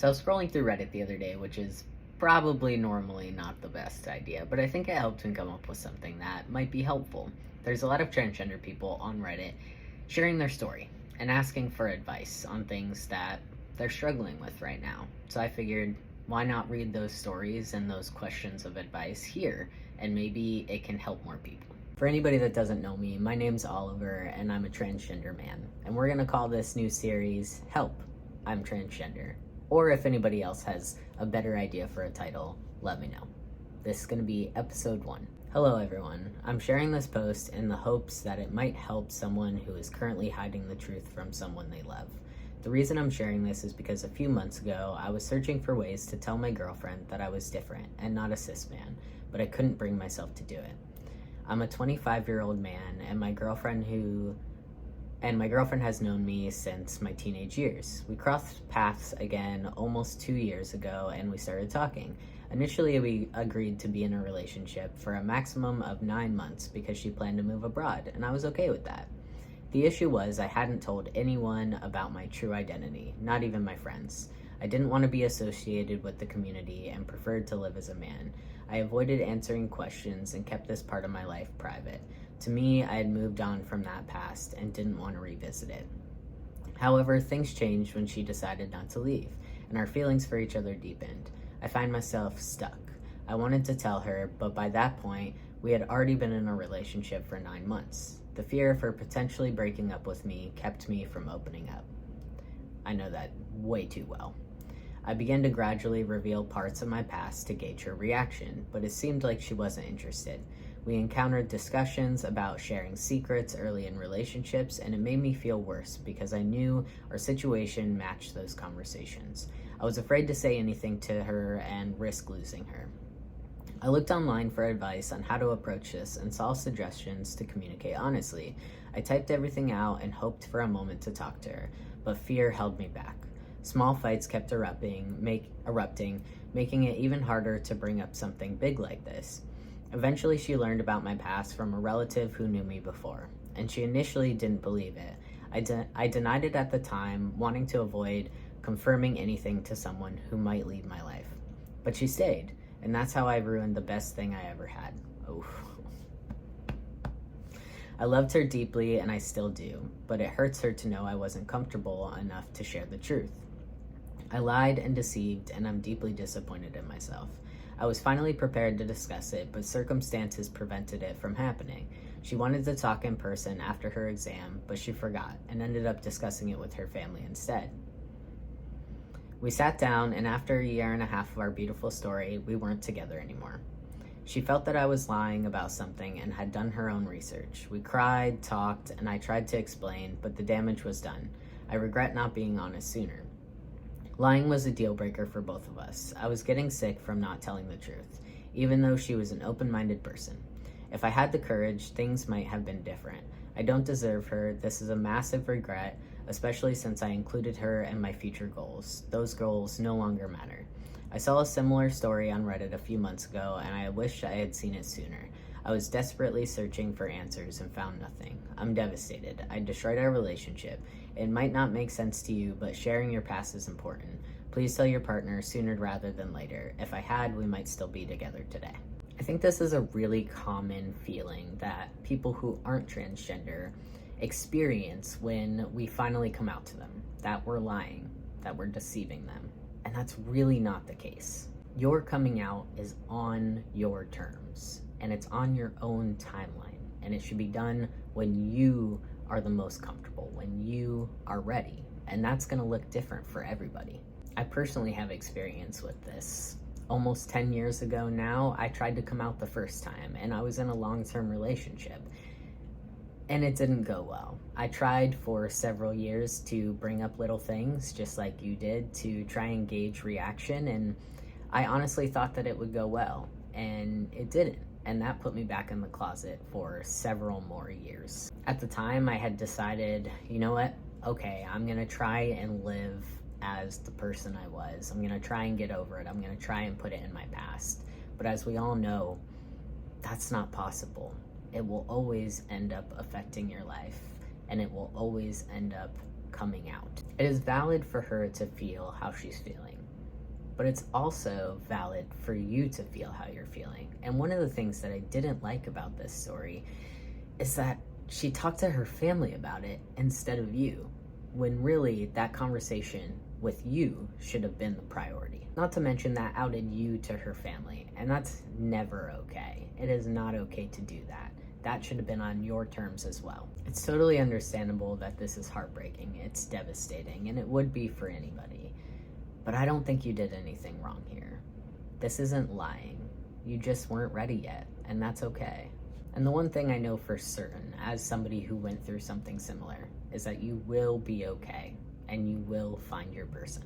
So I was scrolling through Reddit the other day, which is probably normally not the best idea, but I think it helped me come up with something that might be helpful. There's a lot of transgender people on Reddit sharing their story and asking for advice on things that they're struggling with right now. So I figured, why not read those stories and those questions of advice here, and maybe it can help more people. For anybody that doesn't know me, my name's Oliver, and I'm a transgender man. And we're gonna call this new series, Help, I'm Transgender. Or if anybody else has a better idea for a title, let me know. This is gonna be episode 1. Hello everyone, I'm sharing this post in the hopes that it might help someone who is currently hiding the truth from someone they love. The reason I'm sharing this is because a few months ago, I was searching for ways to tell my girlfriend that I was different and not a cis man, but I couldn't bring myself to do it. I'm a 25-year-old man, and my girlfriend has known me since my teenage years. We crossed paths again almost 2 years ago, and we started talking. Initially, we agreed to be in a relationship for a maximum of 9 months because she planned to move abroad, and I was okay with that. The issue was I hadn't told anyone about my true identity, not even my friends. I didn't want to be associated with the community and preferred to live as a man. I avoided answering questions and kept this part of my life private. To me, I had moved on from that past and didn't want to revisit it. However, things changed when she decided not to leave, and our feelings for each other deepened. I find myself stuck. I wanted to tell her, but by that point, we had already been in a relationship for 9 months. The fear of her potentially breaking up with me kept me from opening up. I know that way too well. I began to gradually reveal parts of my past to gauge her reaction, but it seemed like she wasn't interested. We encountered discussions about sharing secrets early in relationships, and it made me feel worse because I knew our situation matched those conversations. I was afraid to say anything to her and risk losing her. I looked online for advice on how to approach this and saw suggestions to communicate honestly. I typed everything out and hoped for a moment to talk to her, but fear held me back. Small fights kept erupting, making it even harder to bring up something big like this. Eventually, she learned about my past from a relative who knew me before, and she initially didn't believe it. I denied it at the time, wanting to avoid confirming anything to someone who might leave my life. But she stayed, and that's how I ruined the best thing I ever had. Oof. I loved her deeply, and I still do, but it hurts her to know I wasn't comfortable enough to share the truth. I lied and deceived, and I'm deeply disappointed in myself. I was finally prepared to discuss it, but circumstances prevented it from happening. She wanted to talk in person after her exam, but she forgot and ended up discussing it with her family instead. We sat down, and after a year and a half of our beautiful story, we weren't together anymore. She felt that I was lying about something and had done her own research. We cried, talked, and I tried to explain, but the damage was done. I regret not being honest sooner. Lying was a deal breaker for both of us. I was getting sick from not telling the truth, even though she was an open-minded person. If I had the courage, things might have been different. I don't deserve her. This is a massive regret, especially since I included her in my future goals. Those goals no longer matter. I saw a similar story on Reddit a few months ago, and I wish I had seen it sooner. I was desperately searching for answers and found nothing. I'm devastated. I destroyed our relationship. It might not make sense to you, but sharing your past is important. Please tell your partner sooner rather than later. If I had, we might still be together today. I think this is a really common feeling that people who aren't transgender experience when we finally come out to them, that we're lying, that we're deceiving them. And that's really not the case. Your coming out is on your terms, and it's on your own timeline, and it should be done when you are the most comfortable, when you are ready, and that's going to look different for everybody. I personally have experience with this. Almost 10 years ago now, I tried to come out the first time, and I was in a long-term relationship, and it didn't go well. I tried for several years to bring up little things, just like you did, to try and gauge reaction, and I honestly thought that it would go well, and it didn't. And that put me back in the closet for several more years. At the time, I had decided, you know what? Okay, I'm gonna try and live as the person I was. I'm gonna try and get over it. I'm gonna try and put it in my past. But as we all know, that's not possible. It will always end up affecting your life, and it will always end up coming out. It is valid for her to feel how she's feeling. but it's also valid for you to feel how you're feeling. And one of the things that I didn't like about this story is that she talked to her family about it instead of you, when really that conversation with you should have been the priority. Not to mention that outed you to her family, and that's never okay. It is not okay to do that. That should have been on your terms as well. It's totally understandable that this is heartbreaking, it's devastating, and it would be for anybody. But I don't think you did anything wrong here. This isn't lying. You just weren't ready yet, and that's okay. And the one thing I know for certain, as somebody who went through something similar, is that you will be okay, and you will find your person.